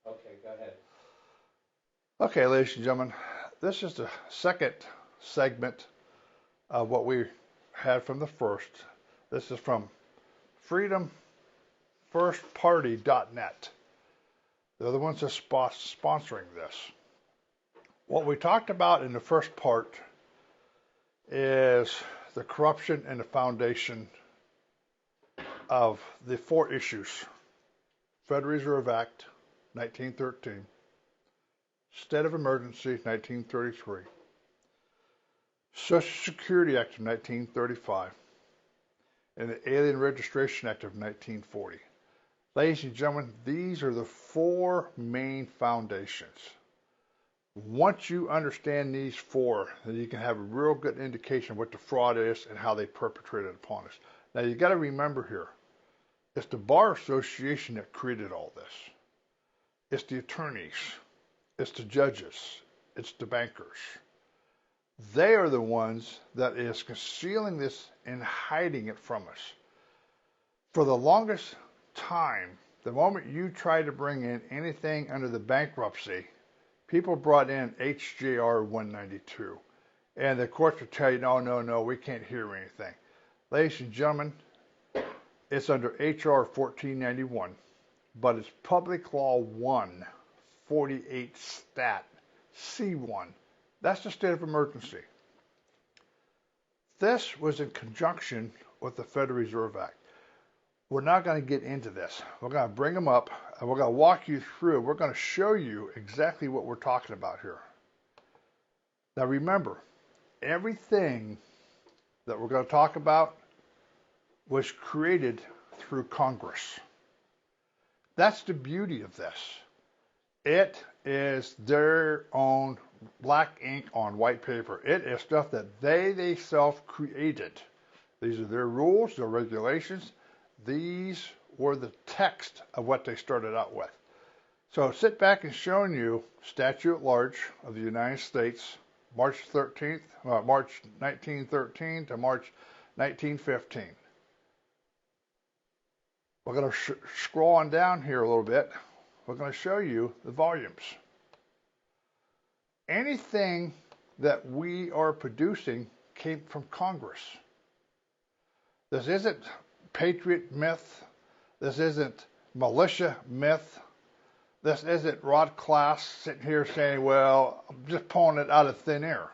Okay, go ahead. Okay, ladies and gentlemen, this is the second segment of what we had from the first. This is from freedomfirstparty.net. They're the ones that's sponsoring this. What we talked about in the first part is the corruption and the foundation of the four issues: Federal Reserve Act, 1913, State of Emergency, 1933, Social Security Act of 1935, and the Alien Registration Act of 1940. Ladies and gentlemen, these are the four main foundations. Once you understand these four, then you can have a real good indication of what the fraud is and how they perpetrate it upon us. Now, you got to remember here, it's the Bar Association that created all this. It's the attorneys. It's the judges. It's the bankers. They are the ones that is concealing this and hiding it from us. For the longest time, the moment you try to bring in anything under the bankruptcy, people brought in HJR 192. And the courts would tell you, no, we can't hear anything. Ladies and gentlemen, it's under HR 1491, but it's Public Law 148 Stat C1. That's the state of emergency. This was in conjunction with the Federal Reserve Act. We're not going to get into this. We're going to bring them up, and we're going to walk you through. We're going to show you exactly what we're talking about here. Now remember, everything that we're going to talk about was created through Congress. That's the beauty of this. It is their own black ink on white paper. It is stuff that they themselves created. These are their rules, their regulations. These were the text of what they started out with. So sit back and showing you Statute at Large of the United States, March 1913 to March 1915. We're going to scroll on down here a little bit. We're going to show you the volumes. Anything that we are producing came from Congress. This isn't patriot myth. This isn't militia myth. This isn't Rod Class sitting here saying, well, I'm just pulling it out of thin air.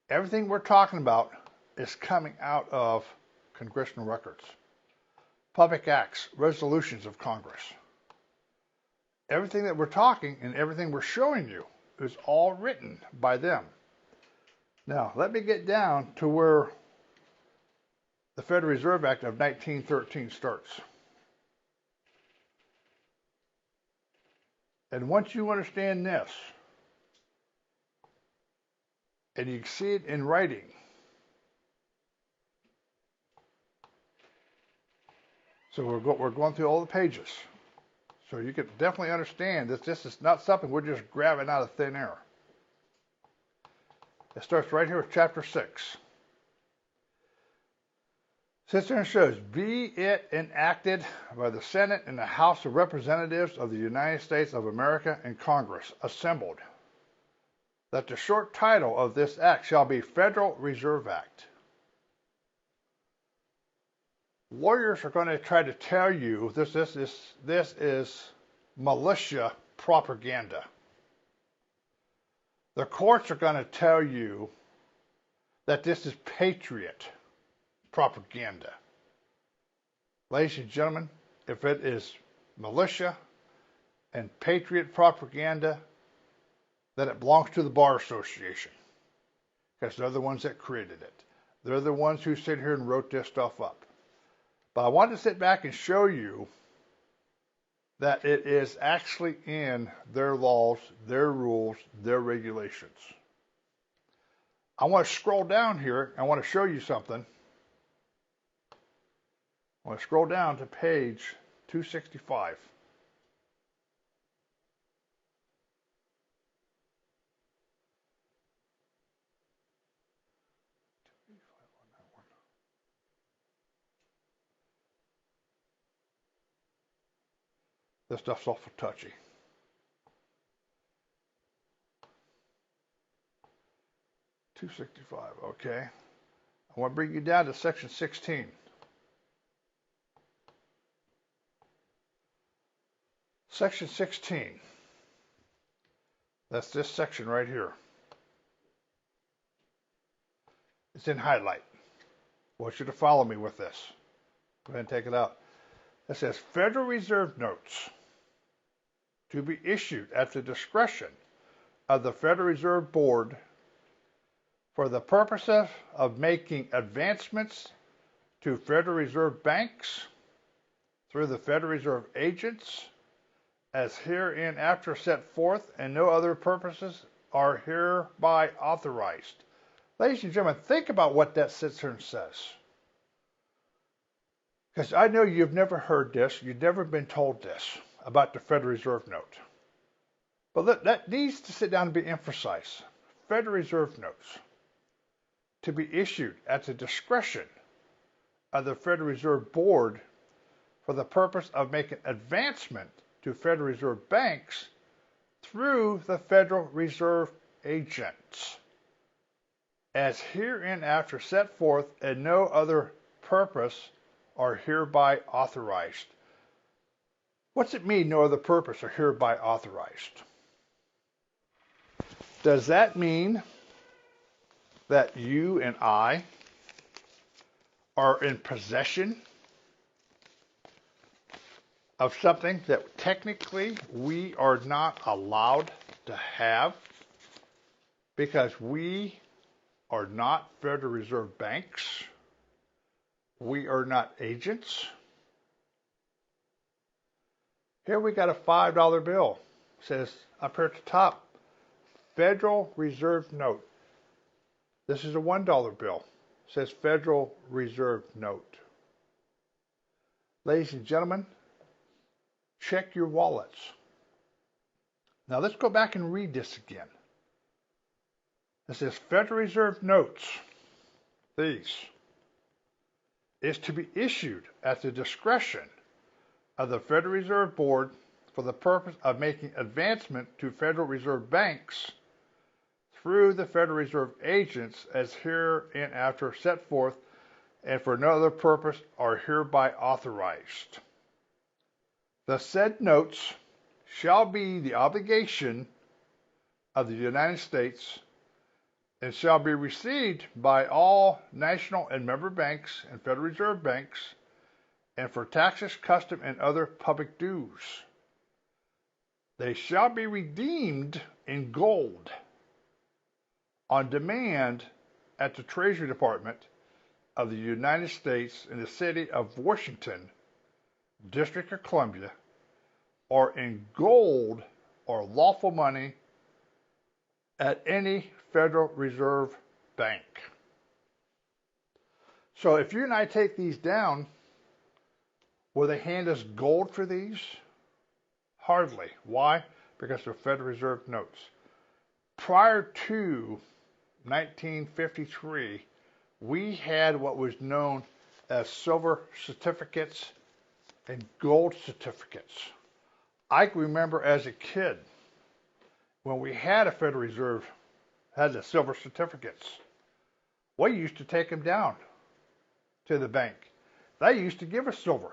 Everything we're talking about is coming out of Congressional Records, public acts, resolutions of Congress. Everything that we're talking and everything we're showing you is all written by them. Now, let me get down to where the Federal Reserve Act of 1913 starts. And once you understand this, and you see it in writing, so we're going through all the pages. So you can definitely understand that this is not something we're just grabbing out of thin air. It starts right here with Chapter 6. Sits there and shows, be it enacted by the Senate and the House of Representatives of the United States of America and Congress assembled, that the short title of this act shall be Federal Reserve Act. Lawyers are going to try to tell you this is militia propaganda. The courts are going to tell you that this is patriot propaganda. Ladies and gentlemen, if it is militia and patriot propaganda, then it belongs to the Bar Association, because they're the ones that created it. They're the ones who sit here and wrote this stuff up. But I wanted to sit back and show you that it is actually in their laws, their rules, their regulations. I want to scroll down here. I want to show you something. I want to scroll down to page 265. This stuff's awful touchy. $265, okay. I want to bring you down to section 16. Section 16. That's this section right here. It's in highlight. I want you to follow me with this. Go ahead and take it out. It says Federal Reserve notes to be issued at the discretion of the Federal Reserve Board for the purposes of making advancements to Federal Reserve banks through the Federal Reserve agents as hereinafter set forth, and no other purposes are hereby authorized. Ladies and gentlemen, think about what that sits here and says. Because I know you've never heard this, you've never been told this about the Federal Reserve note. But that needs to sit down and be emphasized. Federal Reserve notes to be issued at the discretion of the Federal Reserve Board for the purpose of making advancement to Federal Reserve banks through the Federal Reserve agents, as hereinafter set forth, and no other purpose are hereby authorized. What's it mean, no other purpose are hereby authorized? Does that mean that you and I are in possession of something that technically we are not allowed to have because we are not Federal Reserve banks? We are not agents. Here we got a $5 bill. It says up here at the top, Federal Reserve note. This is a $1 bill. It says Federal Reserve note. Ladies and gentlemen, check your wallets. Now let's go back and read this again. It says Federal Reserve notes. These is to be issued at the discretion of the Federal Reserve Board for the purpose of making advancement to Federal Reserve banks through the Federal Reserve agents as hereinafter set forth, and for no other purpose are hereby authorized. The said notes shall be the obligation of the United States and shall be received by all national and member banks and Federal Reserve banks, and for taxes, custom, and other public dues. They shall be redeemed in gold on demand at the Treasury Department of the United States in the city of Washington, District of Columbia, or in gold or lawful money at any Federal Reserve bank. So if you and I take these down, will they hand us gold for these? Hardly. Why? Because they're Federal Reserve notes. Prior to 1953, we had what was known as silver certificates and gold certificates. I can remember as a kid when we had a Federal Reserve, had the silver certificates, we used to take them down to the bank. They used to give us silver.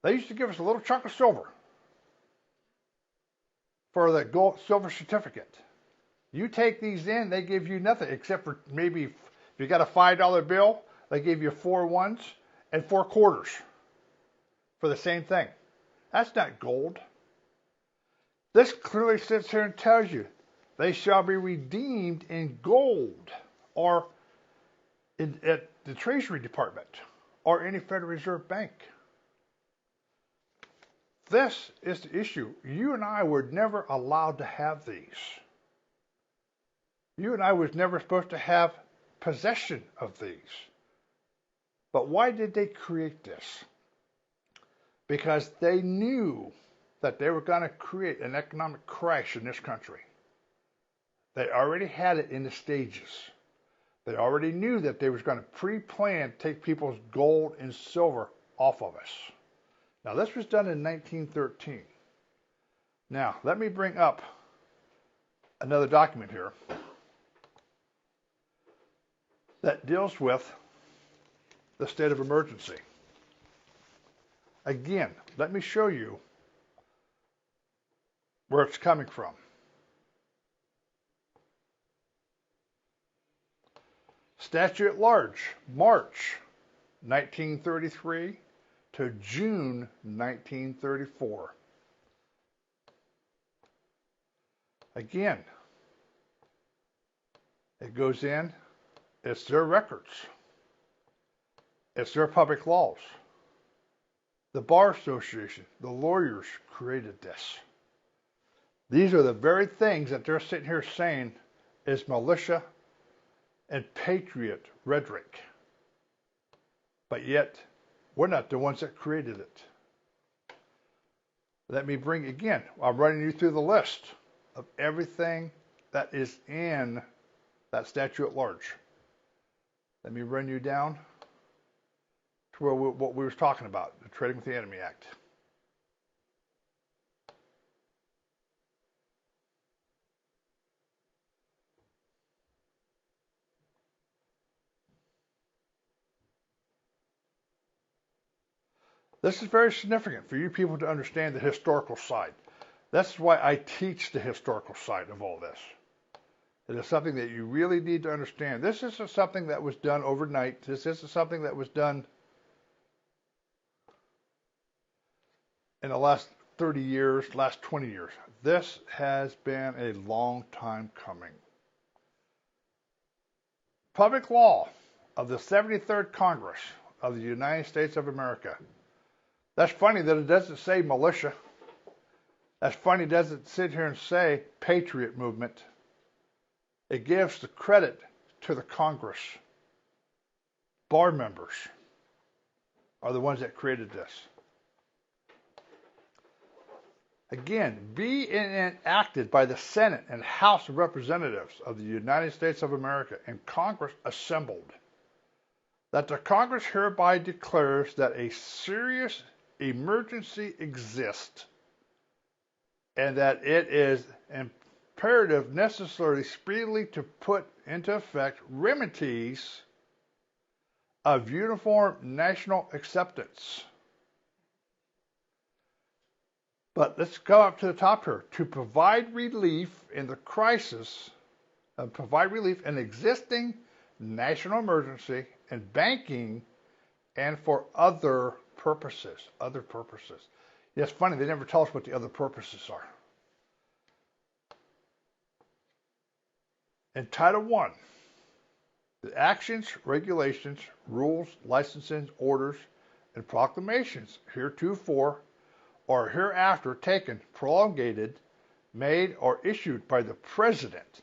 They used to give us a little chunk of silver for the gold silver certificate. You take these in, they give you nothing except for maybe if you got a $5 bill, they give you 4 ones and 4 quarters for the same thing. That's not gold. This clearly sits here and tells you they shall be redeemed in gold or at the Treasury Department or any Federal Reserve bank. This is the issue. You and I were never allowed to have these. You and I was never supposed to have possession of these. But why did they create this? Because they knew that they were going to create an economic crash in this country. They already had it in the stages. They already knew that they was going to pre-plan take people's gold and silver off of us. Now, this was done in 1913. Now, let me bring up another document here that deals with the state of emergency. Again, let me show you where it's coming from. Statute at large, March 1933 to June 1934. Again, it goes in, it's their records, it's their public laws. The Bar Association, the lawyers created this. These are the very things that they're sitting here saying is militia and patriot rhetoric. But yet, we're not the ones that created it. Let me bring, again, I'm running you through the list of everything that is in that statute at large. Let me run you down to where what we were talking about, the Trading with the Enemy Act. This is very significant for you people to understand the historical side. That's why I teach the historical side of all this. It is something that you really need to understand. This isn't something that was done overnight. This isn't something that was done in the last 30 years, last 20 years. This has been a long time coming. Public law of the 73rd Congress of the United States of America. That's funny that it doesn't say militia. That's funny it doesn't sit here and say patriot movement. It gives the credit to the Congress. Bar members are the ones that created this. Again, be enacted by the Senate and House of Representatives of the United States of America and Congress assembled. That the Congress hereby declares that a serious emergency exists and that it is imperative, necessary, speedily to put into effect remedies of uniform national acceptance. But let's go up to the top here. To provide relief in the crisis, provide relief in existing national emergency in banking and for other purposes. Other purposes. Yeah, it's funny, they never tell us what the other purposes are. In Title I, the actions, regulations, rules, licensing, orders, and proclamations heretofore or hereafter taken, promulgated, made, or issued by the President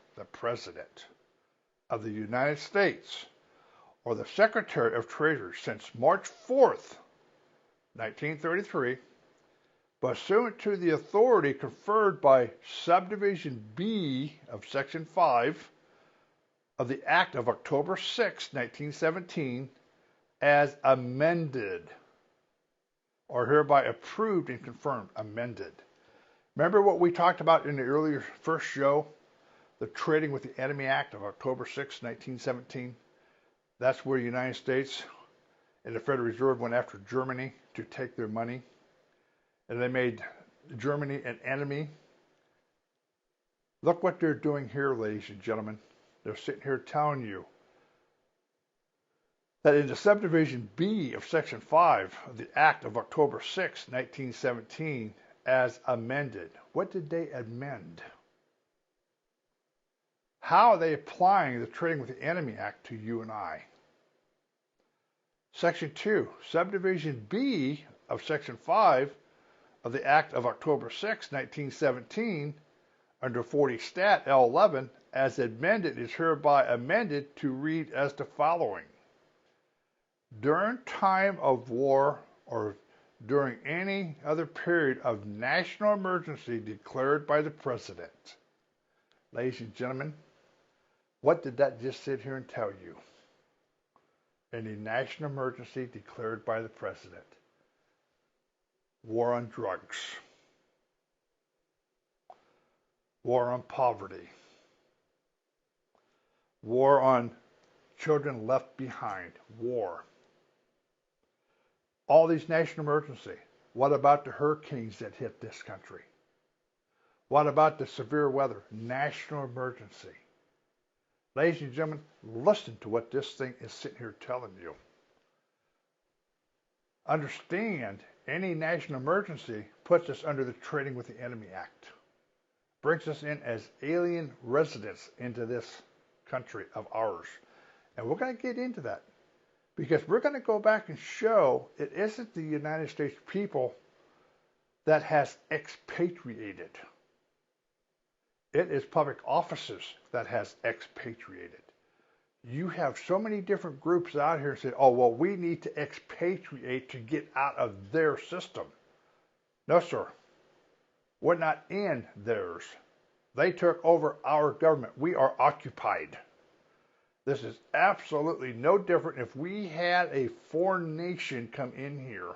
of the United States or the Secretary of Treasury since March 4th, 1933, pursuant to the authority conferred by Subdivision B of Section 5 of the Act of October 6, 1917, as amended, or hereby approved and confirmed, amended. Remember what we talked about in the earlier first show, the Trading with the Enemy Act of October 6, 1917? That's where the United States and the Federal Reserve went after Germany to take their money. And they made Germany an enemy. Look what they're doing here, ladies and gentlemen. They're sitting here telling you that in the Subdivision B of Section 5 of the Act of October 6, 1917, as amended. What did they amend? How are they applying the Trading with the Enemy Act to you and I? Section 2, Subdivision B of Section 5 of the Act of October 6, 1917, under 40 Stat L11, as amended, is hereby amended to read as the following. During time of war or during any other period of national emergency declared by the President. Ladies and gentlemen, what did that just sit here and tell you? Any national emergency declared by the President. war on drugs, war on poverty, war on children left behind, war. All these national emergency. What about the hurricanes that hit this country? What about the severe weather? National emergency. Ladies and gentlemen, listen to what this thing is sitting here telling you. Understand, any national emergency puts us under the Trading with the Enemy Act. Brings us in as alien residents into this country of ours. And we're going to get into that. Because we're going to go back and show it isn't the United States people that has expatriated. It is public officers that has expatriated. You have so many different groups out here saying, oh, well, we need to expatriate to get out of their system. No, sir. We're not in theirs. They took over our government. We are occupied. This is absolutely no different if we had a foreign nation come in here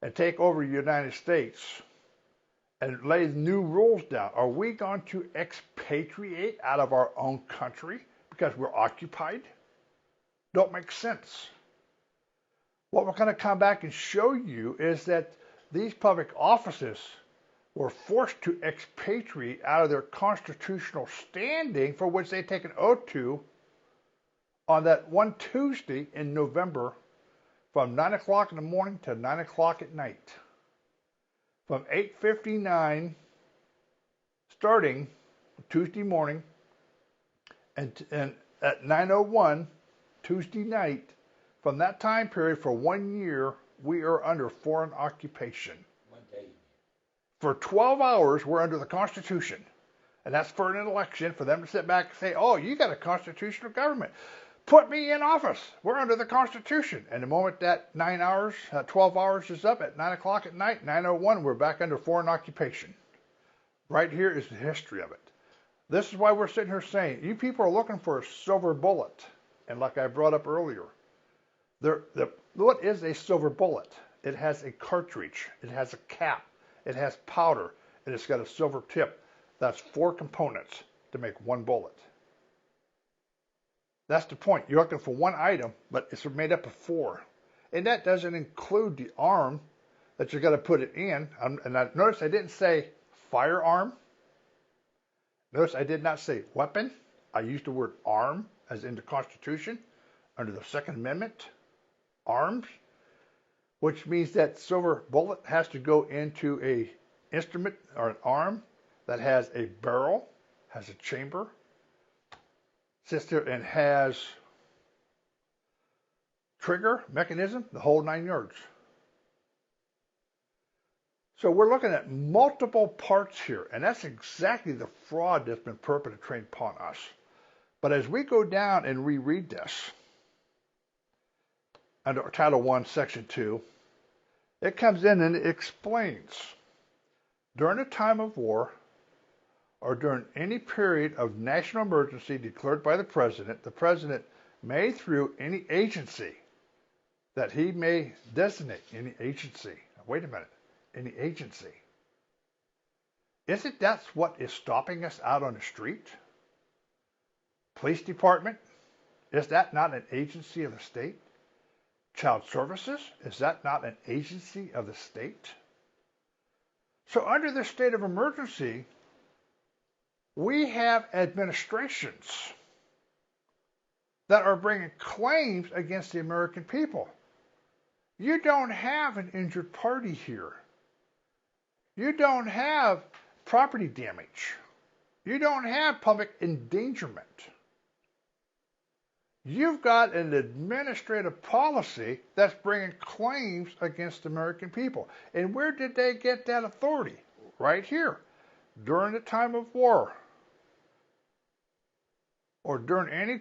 and take over the United States and lay new rules down. Are we going to expatriate out of our own country because we're occupied? Don't make sense. What we're going to come back and show you is that these public offices were forced to expatriate out of their constitutional standing for which they take an oath to on that one Tuesday in November from 9 o'clock in the morning to 9 o'clock at night. From 8:59 starting Tuesday morning and at 9:01 Tuesday night, from that time period for 1 year, we are under foreign occupation. For 12 hours, we're under the Constitution. And that's for an election, for them to sit back and say, oh, you got a constitutional government. Put me in office. We're under the Constitution. And the moment that 12 hours is up at 9 o'clock at night, 9:01, we're back under foreign occupation. Right here is the history of it. This is why we're sitting here saying, you people are looking for a silver bullet. And like I brought up earlier, what is a silver bullet? It has a cartridge. It has a cap. It has powder, and it's got a silver tip. That's 4 components to make one bullet. That's the point. You're looking for one item, but it's made up of 4. And that doesn't include the arm that you're going to put it in. And notice I didn't say firearm. Notice I did not say weapon. I used the word arm, as in the Constitution, under the Second Amendment, arms. Which means that silver bullet has to go into a instrument or an arm that has a barrel, has a chamber, sits there and has trigger mechanism, the whole 9 yards. So we're looking at multiple parts here, and that's exactly the fraud that's been perpetrated upon us. But as we go down and reread this, under Title 1, Section 2, it comes in and it explains, during a time of war or during any period of national emergency declared by the President may, through any agency that he may designate, any agency. Now, wait a minute, any agency. Isn't that what is stopping us out on the street? Police department, is that not an agency of the state? Child Services, is that not an agency of the state? So under this state of emergency, we have administrations that are bringing claims against the American people. You don't have an injured party here. You don't have property damage. You don't have public endangerment. You've got an administrative policy that's bringing claims against the American people. And where did they get that authority? Right here. During the time of war, or during any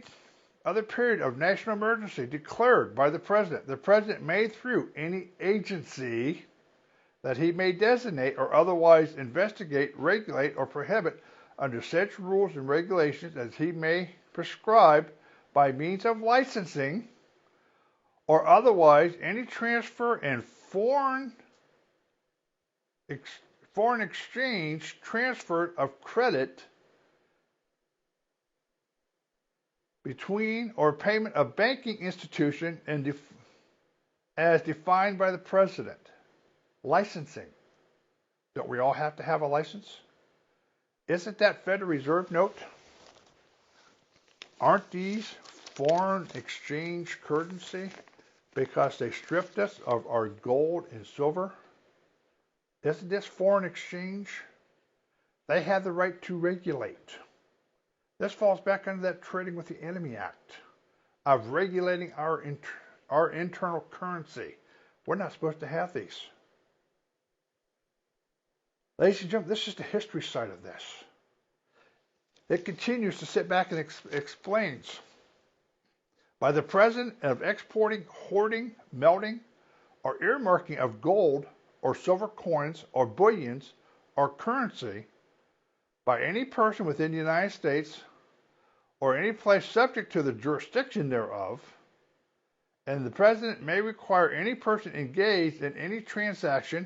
other period of national emergency declared by the President may, through any agency that he may designate or otherwise investigate, regulate, or prohibit under such rules and regulations as he may prescribe by means of licensing or otherwise any transfer in foreign foreign exchange transfer of credit between or payment of banking institution and as defined by the president. Licensing. Don't we all have to have a license? Isn't that Federal Reserve note? Aren't these foreign exchange currency because they stripped us of our gold and silver? Isn't this foreign exchange? They have the right to regulate. This falls back under that Trading with the Enemy Act of regulating our internal currency. We're not supposed to have these. Ladies and gentlemen, this is the history side of this. It continues to sit back and explains by the president of exporting, hoarding, melting, or earmarking of gold or silver coins or bullions or currency by any person within the United States or any place subject to the jurisdiction thereof, and the president may require any person engaged in any transaction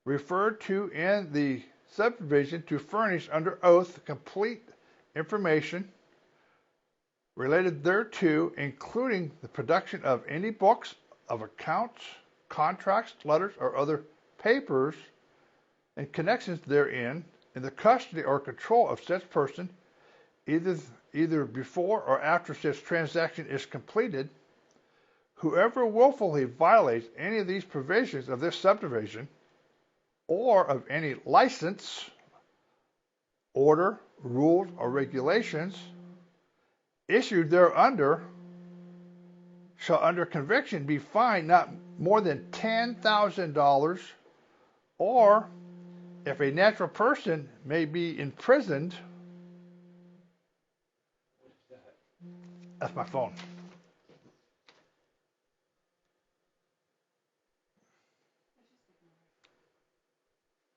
referred to in the subdivision to furnish under oath complete information related thereto, including the production of any books of accounts, contracts, letters, or other papers and connections therein, in the custody or control of such person, either before or after such transaction is completed. Whoever willfully violates any of these provisions of this subdivision, or of any license, order, rules, or regulations issued thereunder, shall under conviction be fined not more than $10,000, or if a natural person may be imprisoned. That's my phone.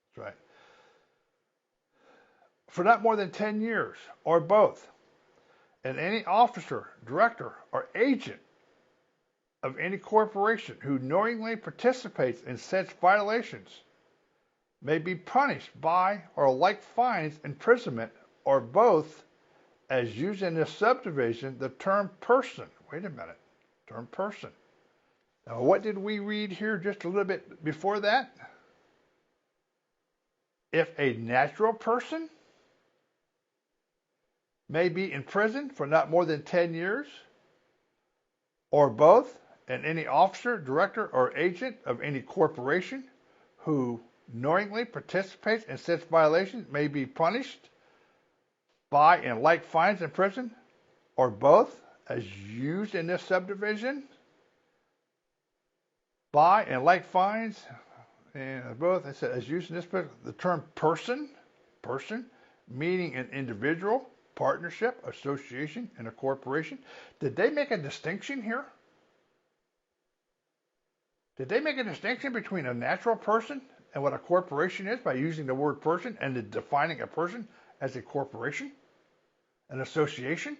That's right. For not more than 10 years, or both, and any officer, director, or agent of any corporation who knowingly participates in such violations may be punished by or like fines, imprisonment, or both, as used in this subdivision, the term person. Wait a minute. Term person. Now, what did we read here just a little bit before that? If a natural person may be in prison for not more than 10 years, or both, and any officer, director, or agent of any corporation who knowingly participates in such violations may be punished by and like fines in prison, or both, as used in this subdivision, by and like fines, and both, I said, as used in this, the term person, meaning an individual, partnership, association, and a corporation. Did they make a distinction here? Did they make a distinction between a natural person and what a corporation is by using the word person and defining a person as a corporation, an association?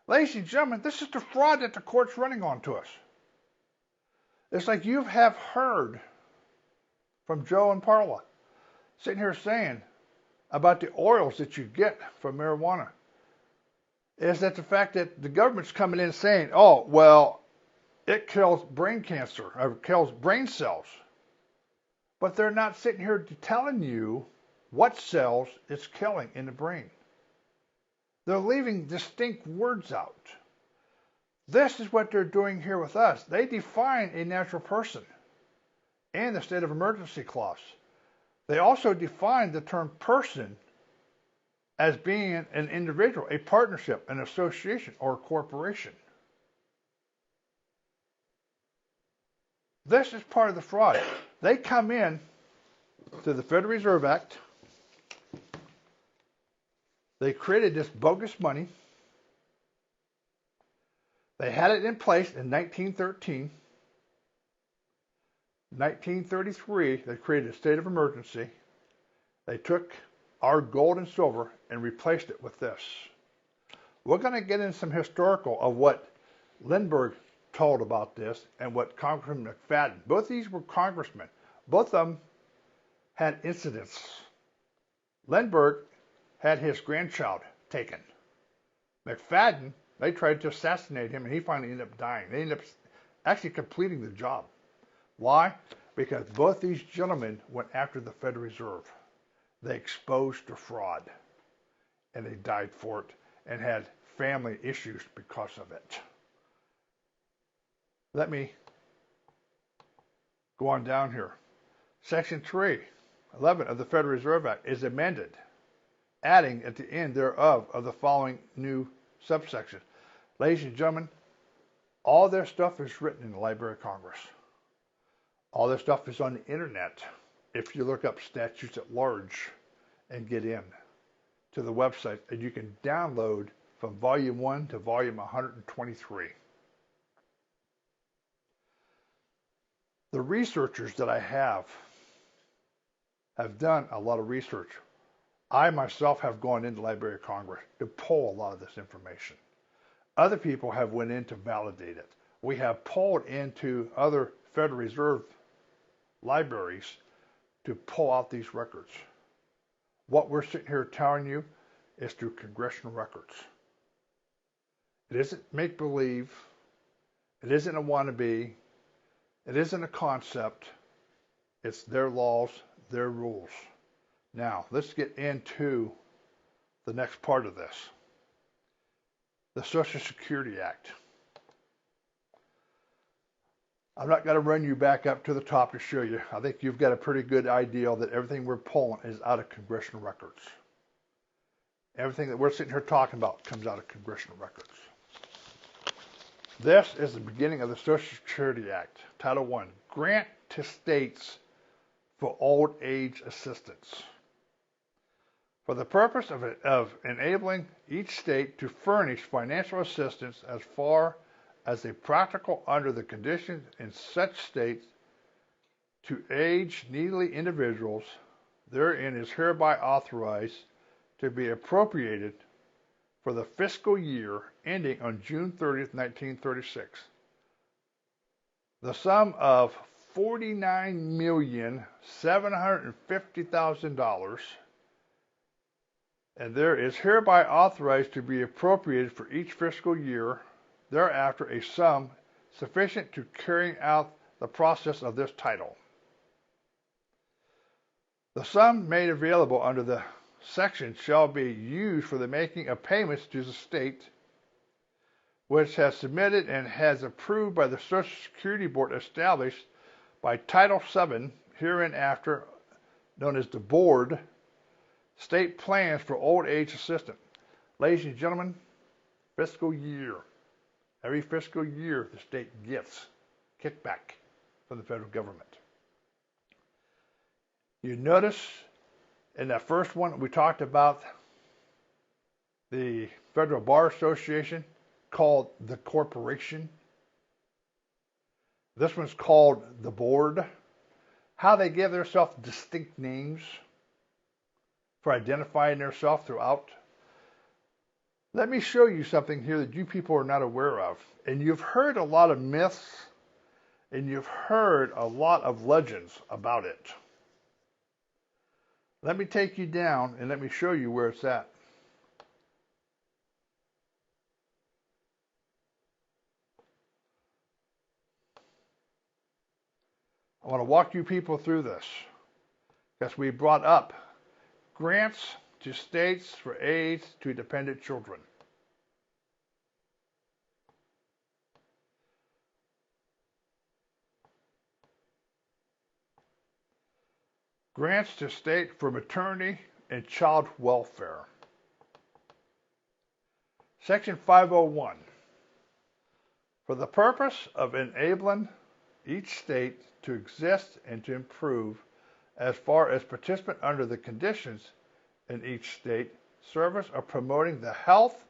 Ladies and gentlemen, this is the fraud that the court's running on to us. It's like you have heard from Joe and Parla sitting here saying about the oils that you get from marijuana. Is that the fact that the government's coming in saying, oh, well, it kills brain cancer, or kills brain cells. But they're not sitting here telling you what cells it's killing in the brain. They're leaving distinct words out. This is what they're doing here with us. They define a natural person and the state of emergency clause. They also define the term person as being an individual, a partnership, an association, or a corporation. This is part of the fraud. They come in to the Federal Reserve Act. They created this bogus money. They had it in place in 1913. 1933, they created a state of emergency. They took our gold and silver and replaced it with this. We're going to get into some historical of what Lindbergh told about this and what Congressman McFadden. Both these were congressmen. Both of them had incidents. Lindbergh had his grandchild taken. McFadden, they tried to assassinate him, and he finally ended up dying. They ended up actually completing the job. Why? Because both these gentlemen went after the Federal Reserve. They exposed the fraud, and they died for it and had family issues because of it. Let me go on down here. Section 311 of the Federal Reserve Act is amended, adding at the end thereof of the following new subsection. Ladies and gentlemen, all their stuff is written in the Library of Congress. All their stuff is on the internet. If you look up statutes at large and get in to the website, and you can download from volume 1 to volume 123. The researchers that I have done a lot of research. I myself have gone into the Library of Congress to pull a lot of this information. Other people have went in to validate it. We have pulled into other Federal Reserve libraries to pull out these records. What we're sitting here telling you is through Congressional Records. It isn't make-believe. It isn't a wannabe. It isn't a concept. It's their laws, their rules. Now, let's get into the next part of this. The Social Security Act. I'm not going to run you back up to the top to show you. I think you've got a pretty good idea that everything we're pulling is out of Congressional Records. Everything that we're sitting here talking about comes out of Congressional Records. This is the beginning of the Social Security Act. Title I, Grant to States for Old Age Assistance. For the purpose of enabling each state to furnish financial assistance as far as a practical under the conditions in such states to age needy individuals, therein is hereby authorized to be appropriated for the fiscal year ending on June 30th, 1936. The sum of $49,750,000, and there is hereby authorized to be appropriated for each fiscal year thereafter a sum sufficient to carry out the process of this title. The sum made available under the section shall be used for the making of payments to the state which has submitted and has approved by the Social Security Board established by Title VII hereinafter known as the Board, state plans for old age assistance. Ladies and gentlemen, fiscal year. Every fiscal year, the state gets kickback from the federal government. You notice in that first one, we talked about the Federal Bar Association called the corporation. This one's called the board. How they give themselves distinct names for identifying themselves throughout. Let me show you something here that you people are not aware of. And you've heard a lot of myths and you've heard a lot of legends about it. Let me take you down and let me show you where it's at. I want to walk you people through this because we brought up grants to states for aid to dependent children. Grants to state for maternity and child welfare. Section 501. For the purpose of enabling each state to exist and to improve as far as participant under the conditions in each state, service of promoting the health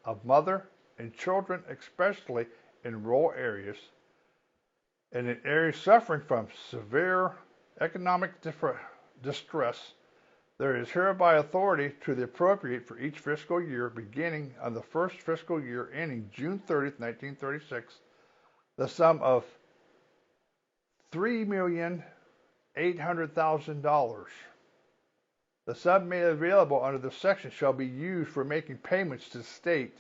of mother and children, especially in rural areas and in areas suffering from severe economic distress, there is hereby authority to the appropriate for each fiscal year beginning on the first fiscal year ending June 30th, 1936, the sum of $800,000. The sum made available under this section shall be used for making payments to the state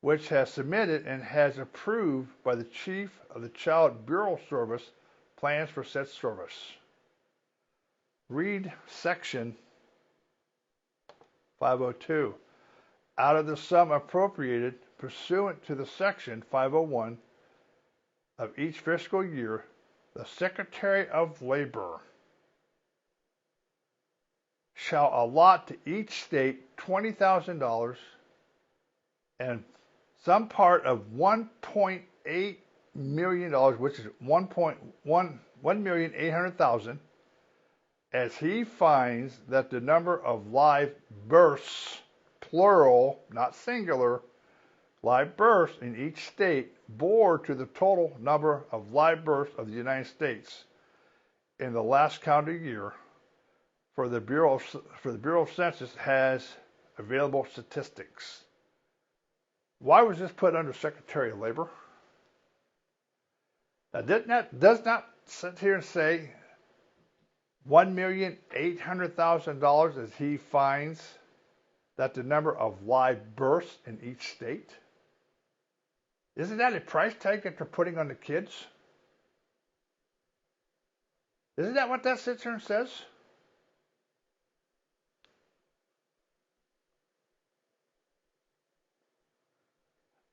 which has submitted and has approved by the Chief of the Child Bureau Service plans for such service. Read Section 502. Out of the sum appropriated pursuant to the Section 501 of each fiscal year, the Secretary of Labor shall allot to each state $20,000 and some part of $1.8 million, which is $1,800,000, as he finds that the number of live births, plural, not singular, live births in each state bore to the total number of live births of the United States in the last calendar year for the Bureau of Census has available statistics. Why was this put under Secretary of Labor? Now, does not sit here and say $1,800,000 as he finds that the number of live births in each state? Isn't that a price tag that they're putting on the kids? Isn't that what that sits here and says?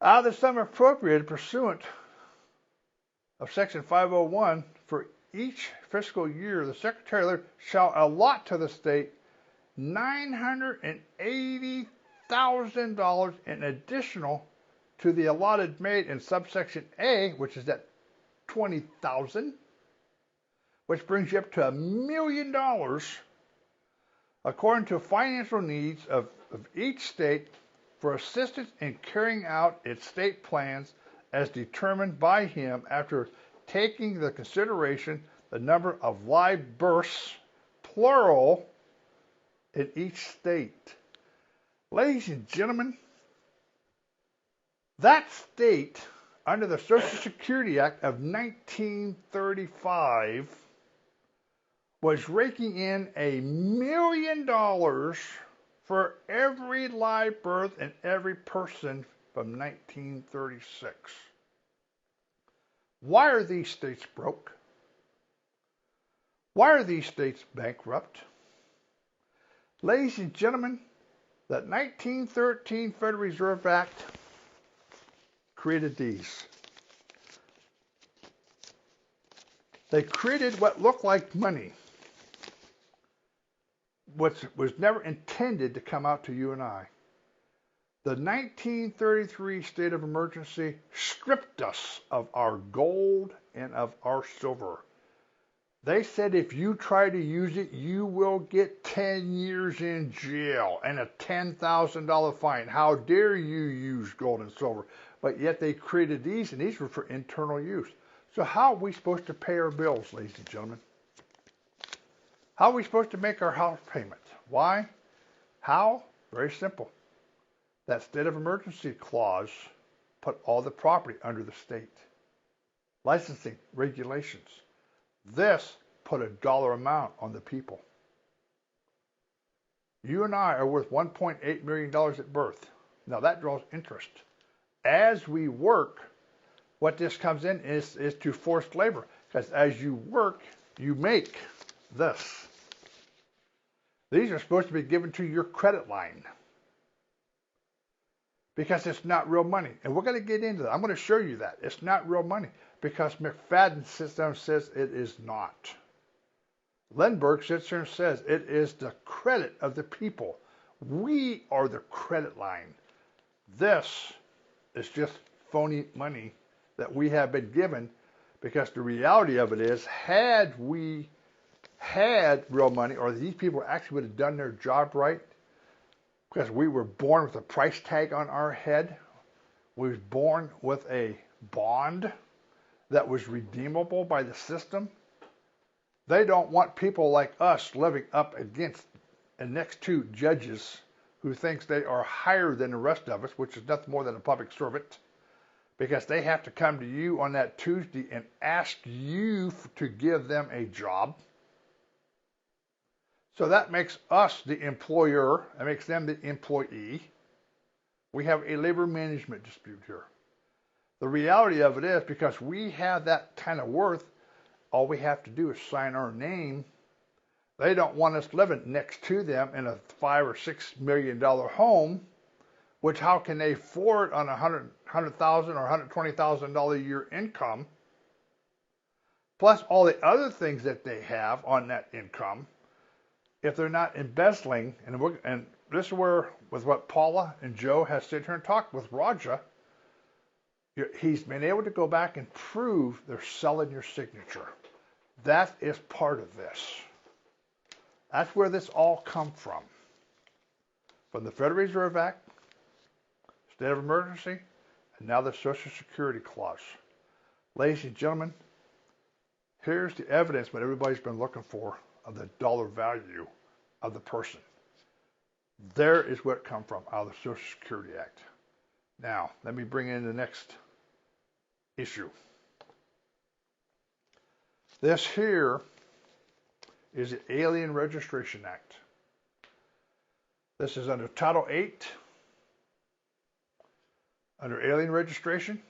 Out of the sum appropriated pursuant of Section 501 for each fiscal year, the Secretary of Labor shall allot to the state $980,000 in additional to the allotted made in subsection A, which is that $20,000, which brings you up to $1 million, according to financial needs of each state for assistance in carrying out its state plans as determined by him after taking into consideration the number of live births, plural, in each state. Ladies and gentlemen, that state, under the Social Security Act of 1935, was raking in $1 million for every live birth and every person from 1936. Why are these states broke? Why are these states bankrupt? Ladies and gentlemen, that 1913 Federal Reserve Act created these. They created what looked like money, which was never intended to come out to you and I. The 1933 state of emergency stripped us of our gold and of our silver. They said if you try to use it, you will get 10 years in jail and a $10,000 fine. How dare you use gold and silver? But yet they created these, and these were for internal use. So how are we supposed to pay our bills, ladies and gentlemen? How are we supposed to make our house payment? Why? How? Very simple. That state of emergency clause put all the property under the state. Licensing, regulations. This put a dollar amount on the people. You and I are worth $1.8 million at birth. Now that draws interest. As we work, what this comes in is to forced labor. Because as you work, you make this. These are supposed to be given to your credit line. Because it's not real money. And we're going to get into that. I'm going to show you that. It's not real money. Because McFadden sits down and says it is not. Lindbergh sits there and says it is the credit of the people. We are the credit line. This is just phony money that we have been given, because the reality of it is, had we had real money, or these people actually would have done their job right, because we were born with a price tag on our head, we was born with a bond that was redeemable by the system. They don't want people like us living up against and next to judges who thinks they are higher than the rest of us, which is nothing more than a public servant, because they have to come to you on that Tuesday and ask you to give them a job. So that makes us the employer. That makes them the employee. We have a labor management dispute here. The reality of it is, because we have that kind of worth, all we have to do is sign our name. They don't want us living next to them in a $5 or $6 million home, which how can they afford on $100,000 or $120,000 a year income, plus all the other things that they have on that income, if they're not embezzling. And this is where, with what Paula and Joe has sit here and talked with Raja, he's been able to go back and prove they're selling your signature. That is part of this. That's where this all come from the Federal Reserve Act, state of emergency, and now the Social Security clause. Ladies and gentlemen, here's the evidence what everybody's been looking for of the dollar value of the person. There is where it come from, out of the Social Security Act. Now, let me bring in the next issue. This here is the Alien Registration Act. This is under Title 8, under Alien Registration,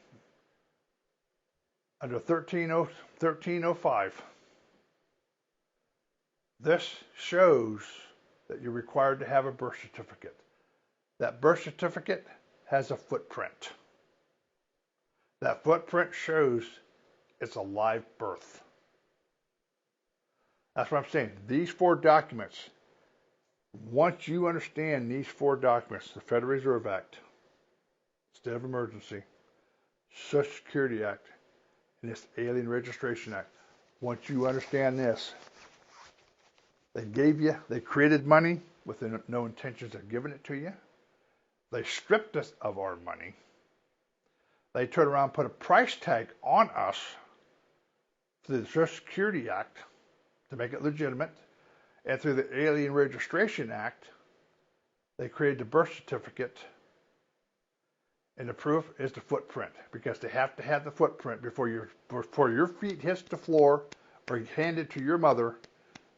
under 1305. This shows that you're required to have a birth certificate. That birth certificate has a footprint. That footprint shows it's a live birth. That's what I'm saying. These 4 documents, once you understand these 4 documents, the Federal Reserve Act, State of Emergency, Social Security Act, and this Alien Registration Act, once you understand this, they created money with no intentions of giving it to you. They stripped us of our money. They turned around and put a price tag on us through the Social Security Act to make it legitimate. And through the Alien Registration Act, they created the birth certificate. And the proof is the footprint, because they have to have the footprint before your feet hits the floor or you hand it to your mother.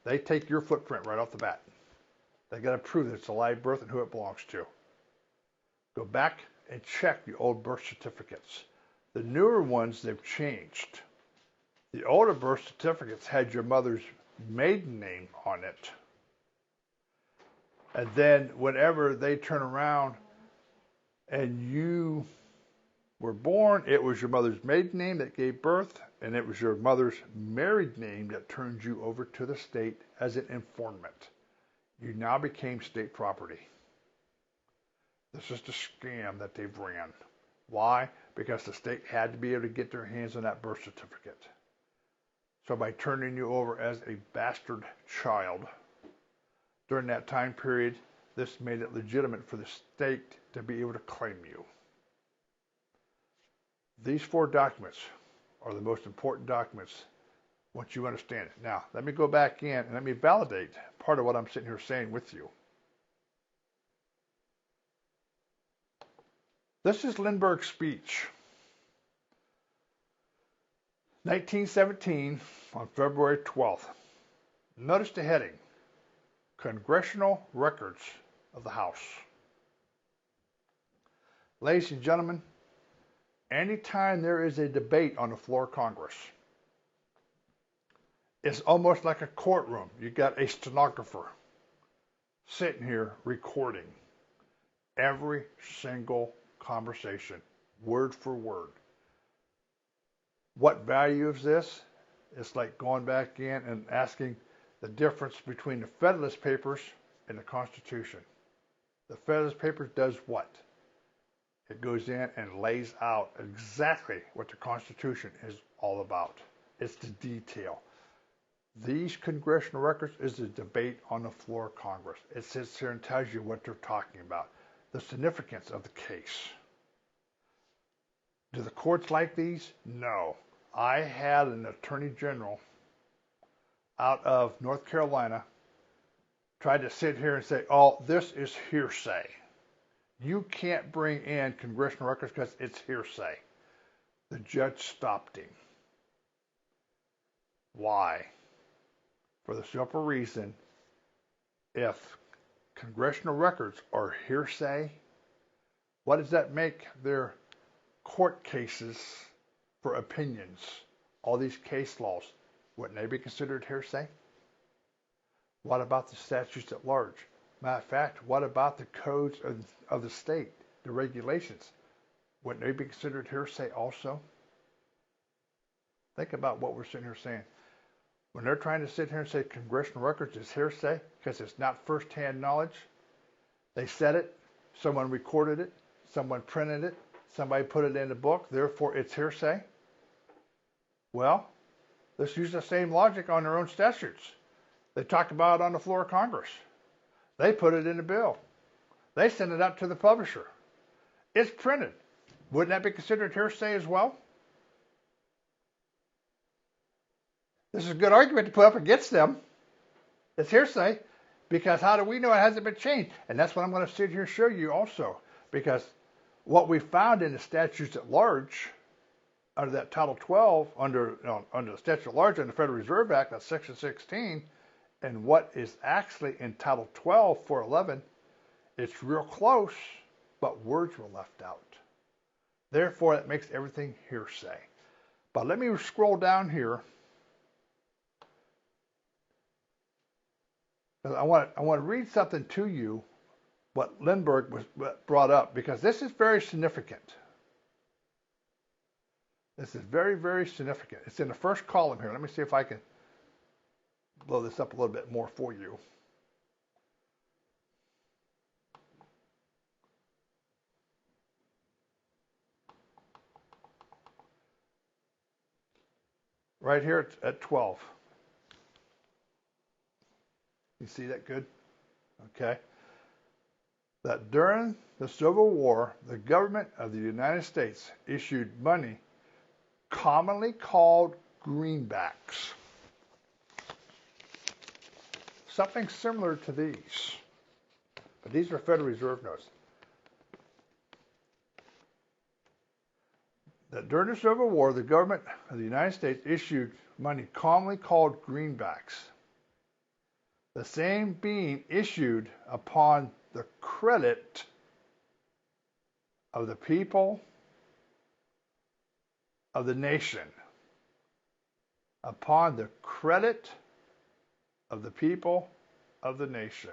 They take your footprint right off the bat. They got to prove that it's a live birth and who it belongs to. Go back and check the old birth certificates. The newer ones, they've changed. The older birth certificates had your mother's maiden name on it. And then whenever they turn around and you were born, it was your mother's maiden name that gave birth, and it was your mother's married name that turned you over to the state as an informant. You now became state property. This is the scam that they've ran. Why? Because the state had to be able to get their hands on that birth certificate. So by turning you over as a bastard child during that time period, this made it legitimate for the state to be able to claim you. These 4 documents are the most important documents once you understand it. Now, let me go back in and let me validate part of what I'm sitting here saying with you. This is Lindbergh's speech. 1917, on February 12th. Notice the heading, Congressional Records of the House. Ladies and gentlemen, anytime there is a debate on the floor of Congress, it's almost like a courtroom. You got a stenographer sitting here recording every single conversation, word for word. What value is this? It's like going back in and asking the difference between the Federalist Papers and the Constitution. The Federalist Papers does what? It goes in and lays out exactly what the Constitution is all about. It's the detail. These congressional records is a debate on the floor of Congress. It sits here and tells you what they're talking about, the significance of the case. Do the courts like these? No. I had an attorney general out of North Carolina tried to sit here and say, oh, this is hearsay. You can't bring in congressional records because it's hearsay. The judge stopped him. Why? For the simple reason, if congressional records are hearsay, what does that make their court cases for opinions? All these case laws, wouldn't they be considered hearsay? What about the statutes at large? Matter of fact, what about the codes of the state, the regulations? Wouldn't they be considered hearsay also? Think about what we're sitting here saying. When they're trying to sit here and say congressional records is hearsay because it's not first-hand knowledge, they said it, someone recorded it, someone printed it, somebody put it in a book, therefore it's hearsay. Well, let's use the same logic on their own statutes. They talked about it on the floor of Congress. They put it in a bill. They sent it out to the publisher. It's printed. Wouldn't that be considered hearsay as well? This is a good argument to put up against them. It's hearsay because how do we know it hasn't been changed? And that's what I'm going to sit here and show you also. Because what we found in the statutes at large, under that Title 12, under the statute at large under the Federal Reserve Act, that's Section 16, and what is actually in Title 12, 411, it's real close, but words were left out. Therefore, that makes everything hearsay. But let me scroll down here. I want to read something to you, what Lindbergh brought up, because this is very significant. This is very, very significant. It's in the first column here. Let me see if I can blow this up a little bit more for you. Right here at 12. You see that good? Okay. That during the Civil War, the government of the United States issued money commonly called greenbacks. Something similar to these. But these are Federal Reserve notes. That during the Civil War, the government of the United States issued money commonly called greenbacks. The same being issued upon the credit of the people of the nation. Upon the credit of the people of the nation.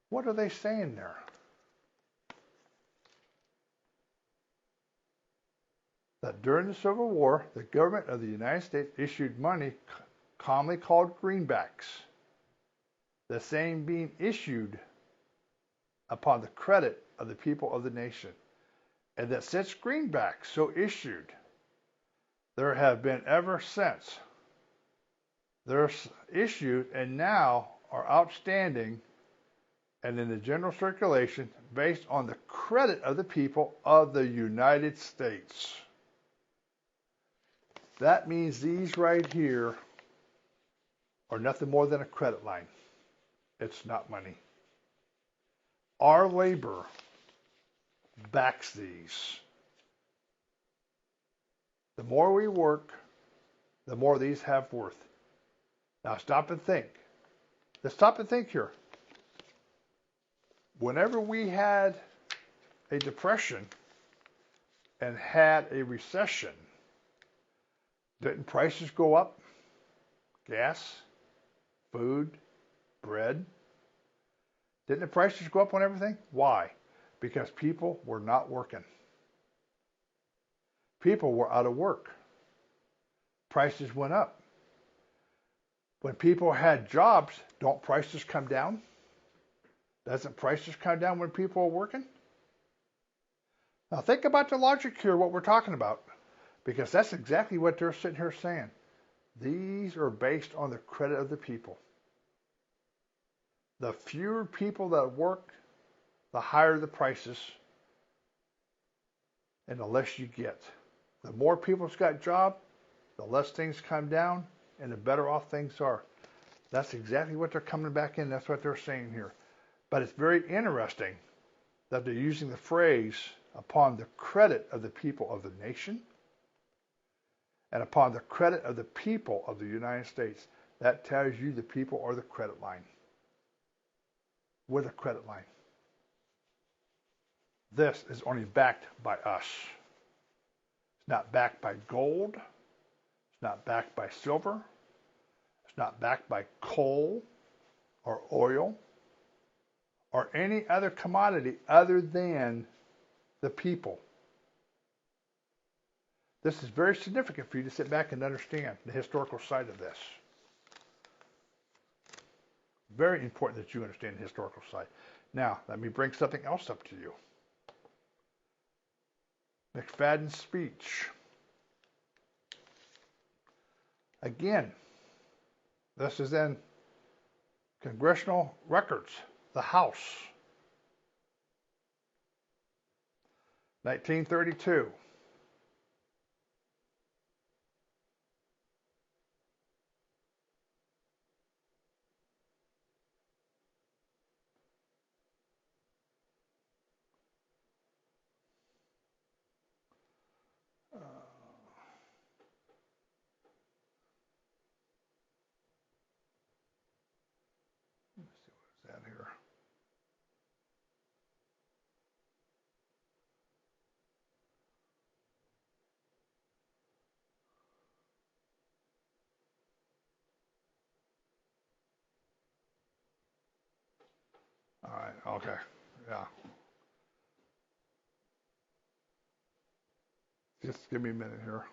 What are they saying there? That during the Civil War, the government of the United States issued money commonly called greenbacks, the same being issued upon the credit of the people of the nation, and that such greenbacks so issued, there have been ever since. They're issued and now are outstanding and in the general circulation based on the credit of the people of the United States. That means these right here are nothing more than a credit line. It's not money. Our labor backs these. The more we work, the more these have worth. Now stop and think. Let's stop and think here. Whenever we had a depression and had a recession, didn't prices go up? Gas, food, bread. Didn't the prices go up on everything? Why? Because people were not working. People were out of work. Prices went up. When people had jobs, don't prices come down? Doesn't prices come down when people are working? Now think about the logic here, what we're talking about. Because that's exactly what they're sitting here saying. These are based on the credit of the people. The fewer people that work, the higher the prices, and the less you get. The more people's got job, the less things come down, and the better off things are. That's exactly what they're coming back in. That's what they're saying here. But it's very interesting that they're using the phrase upon the credit of the people of the nation and upon the credit of the people of the United States. That tells you the people are the credit line. We're the credit line. This is only backed by us. It's not backed by gold. It's not backed by silver. It's not backed by coal or oil or any other commodity other than the people. This is very significant for you to sit back and understand the historical side of this. Very important that you understand the historical side. Now, let me bring something else up to you. McFadden's speech. Again, this is in Congressional Records, the House, 1932. Let's see what is that here. All right, okay, yeah. Just give me a minute here.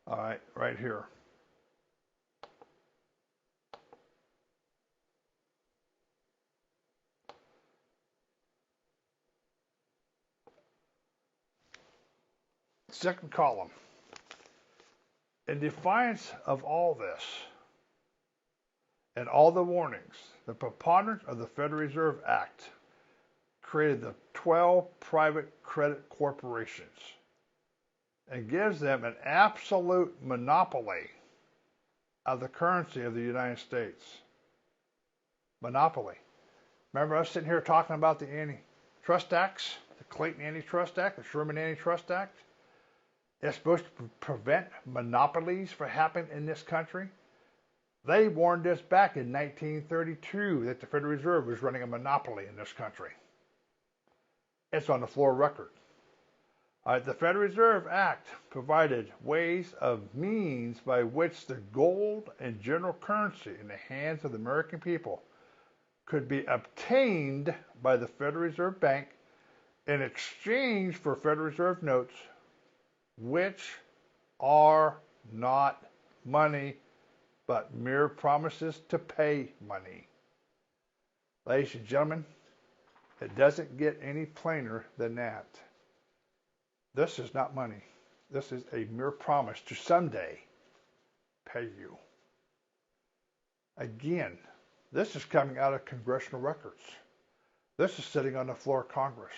All right, right here. Second column. In defiance of all this and all the warnings, the preponderance of the Federal Reserve Act created the 12 private credit corporations and gives them an absolute monopoly of the currency of the United States. Monopoly. Remember us sitting here talking about the Antitrust Acts, the Clayton Antitrust Act, the Sherman Antitrust Act? It's supposed to prevent monopolies from happening in this country. They warned us back in 1932 that the Federal Reserve was running a monopoly in this country. It's on the floor record. The Federal Reserve Act provided ways of means by which the gold and general currency in the hands of the American people could be obtained by the Federal Reserve Bank in exchange for Federal Reserve notes, which are not money, but mere promises to pay money. Ladies and gentlemen, it doesn't get any plainer than that. This is not money. This is a mere promise to someday pay you. Again, this is coming out of Congressional Records. This is sitting on the floor of Congress.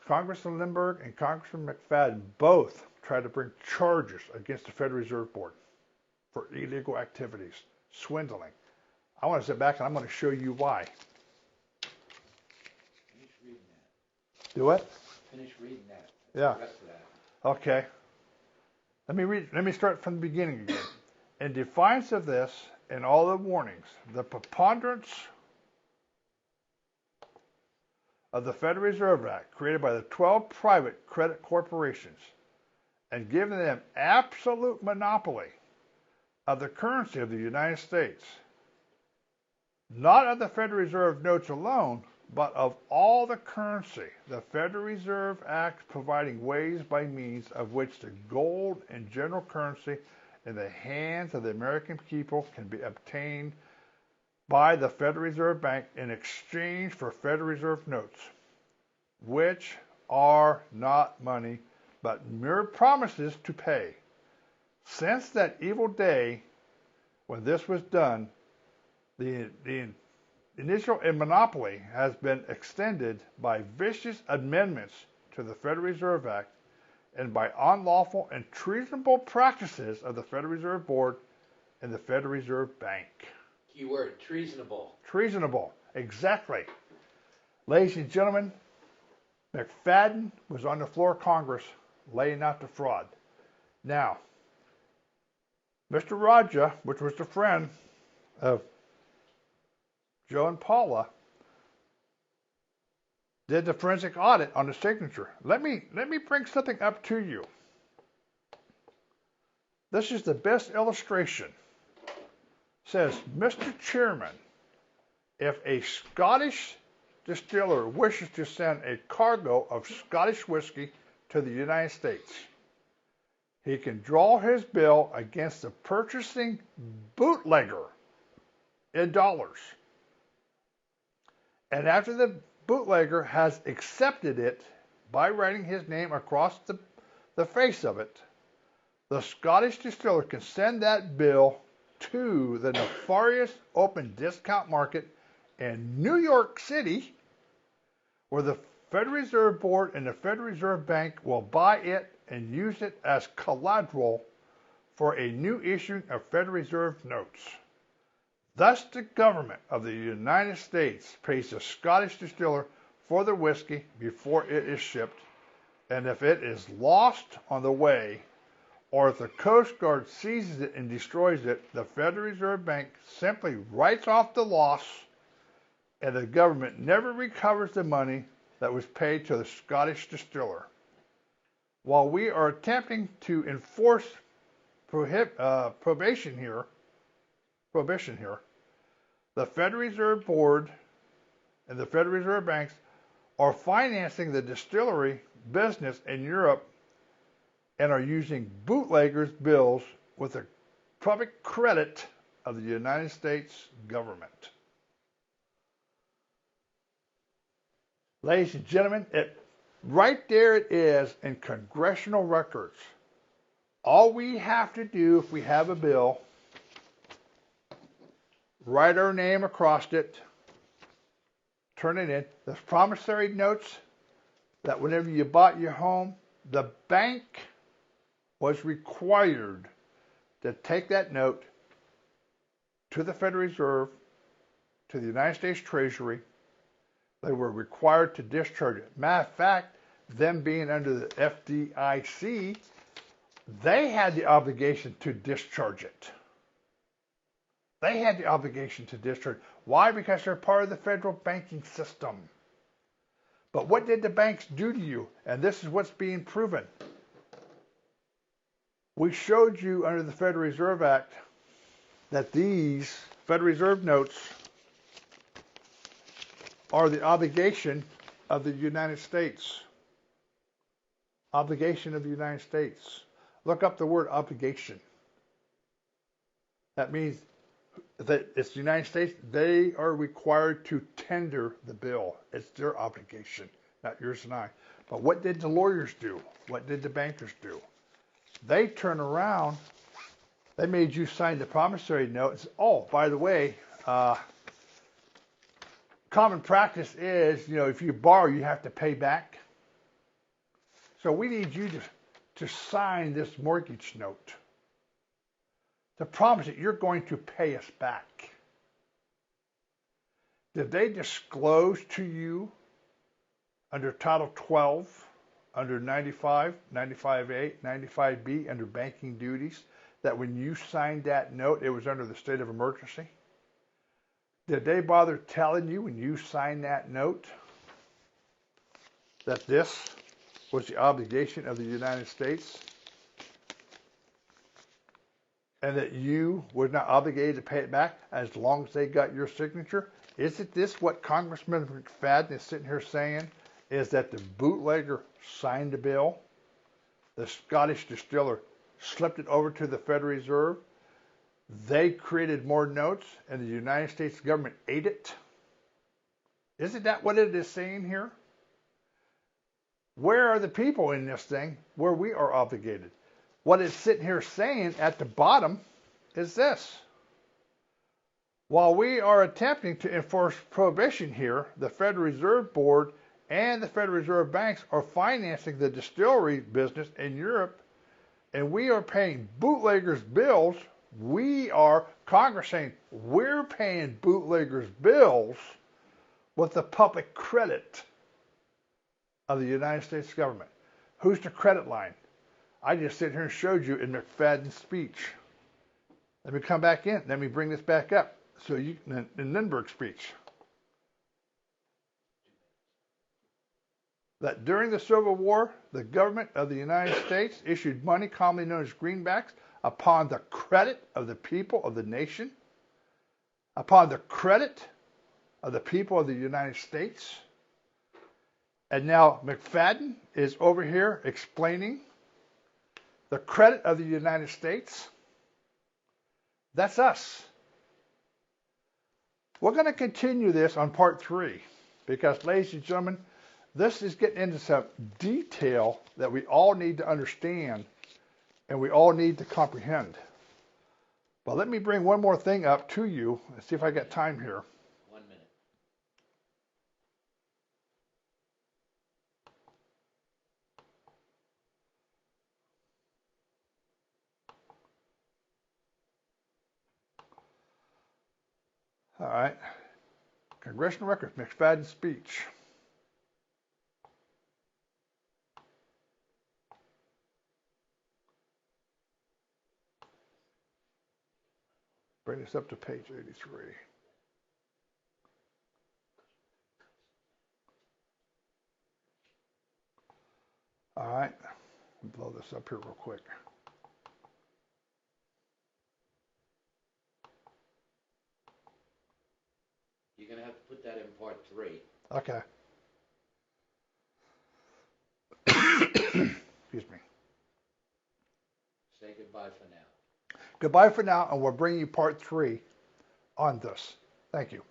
Congressman Lindbergh and Congressman McFadden both tried to bring charges against the Federal Reserve Board for illegal activities, swindling. I want to sit back and I'm going to show you why. Finish reading that. Do what? Finish reading that. Yeah. The rest of that. Okay. Let me start from the beginning again. In defiance of this and all the warnings, the preponderance of the Federal Reserve Act created by the 12 private credit corporations and giving them absolute monopoly of the currency of the United States, not of the Federal Reserve notes alone, but of all the currency, the Federal Reserve Act providing ways by means of which the gold and general currency in the hands of the American people can be obtained by the Federal Reserve Bank in exchange for Federal Reserve notes, which are not money, but mere promises to pay. Since that evil day when this was done, the initial monopoly has been extended by vicious amendments to the Federal Reserve Act and by unlawful and treasonable practices of the Federal Reserve Board and the Federal Reserve Bank. Keyword, treasonable. Treasonable, exactly. Ladies and gentlemen, McFadden was on the floor of Congress laying out the fraud. Now, Mr. Raja, which was the friend of Joe and Paula, did the forensic audit on the signature. Let me bring something up to you. This is the best illustration. It says, Mr. Chairman, if a Scottish distiller wishes to send a cargo of Scottish whiskey to the United States, he can draw his bill against the purchasing bootlegger in dollars. And after the bootlegger has accepted it by writing his name across the face of it, the Scottish distiller can send that bill to the nefarious open discount market in New York City, where the Federal Reserve Board and the Federal Reserve Bank will buy it and use it as collateral for a new issuing of Federal Reserve notes. Thus, the government of the United States pays the Scottish distiller for the whiskey before it is shipped, and if it is lost on the way, or if the Coast Guard seizes it and destroys it, the Federal Reserve Bank simply writes off the loss, and the government never recovers the money that was paid to the Scottish distiller. While we are attempting to enforce prohibition here, the Federal Reserve Board and the Federal Reserve Banks are financing the distillery business in Europe and are using bootleggers' bills with the public credit of the United States government. Ladies and gentlemen, right there it is in Congressional Records. All we have to do if we have a bill, write our name across it, turn it in. There's promissory notes that whenever you bought your home, the bank was required to take that note to the Federal Reserve, to the United States Treasury. They were required to discharge it. Matter of fact, them being under the FDIC, they had the obligation to discharge it. They had the obligation to discharge. Why? Because they're part of the federal banking system. But what did the banks do to you? And this is what's being proven. We showed you under the Federal Reserve Act that these Federal Reserve notes are the obligation of the United States. Obligation of the United States. Look up the word obligation. That means that it's the United States. They are required to tender the bill. It's their obligation, not yours and I. But what did the lawyers do? What did the bankers do? They turn around. They made you sign the promissory note and say, oh, by the way, common practice is, if you borrow, you have to pay back. So we need you to sign this mortgage note to promise that you're going to pay us back. Did they disclose to you under Title 12, under 95, 95A, 95B, under banking duties, that when you signed that note, it was under the state of emergency? Did they bother telling you when you signed that note that this was the obligation of the United States and that you were not obligated to pay it back as long as they got your signature? Isn't this what Congressman McFadden is sitting here saying, is that the bootlegger signed the bill, the Scottish distiller slipped it over to the Federal Reserve, they created more notes, and the United States government ate it? Isn't that what it is saying here? Where are the people in this thing where we are obligated? What it's sitting here saying at the bottom is this. While we are attempting to enforce prohibition here, the Federal Reserve Board and the Federal Reserve banks are financing the distillery business in Europe, and we are paying bootleggers' bills. We are, Congress saying, we're paying bootleggers' bills with the public credit of the United States government. Who's the credit line? I just sit here and showed you in McFadden's speech. Let me come back in. Let me bring this back up. So you, in Lindbergh's speech, that during the Civil War, the government of the United States issued money commonly known as greenbacks upon the credit of the people of the nation, upon the credit of the people of the United States. And now McFadden is over here explaining the credit of the United States. That's us. We're going to continue this on part 3 because, ladies and gentlemen, this is getting into some detail that we all need to understand and we all need to comprehend. But let me bring one more thing up to you and see if I got time here. 1 minute. All right. Congressional Records, McFadden's speech. Bring this up to page 83. All right. Blow this up here real quick. You're going to have to put that in part 3. Okay. Excuse me. Say goodbye for now. Goodbye for now, and we'll bring you part 3 on this. Thank you.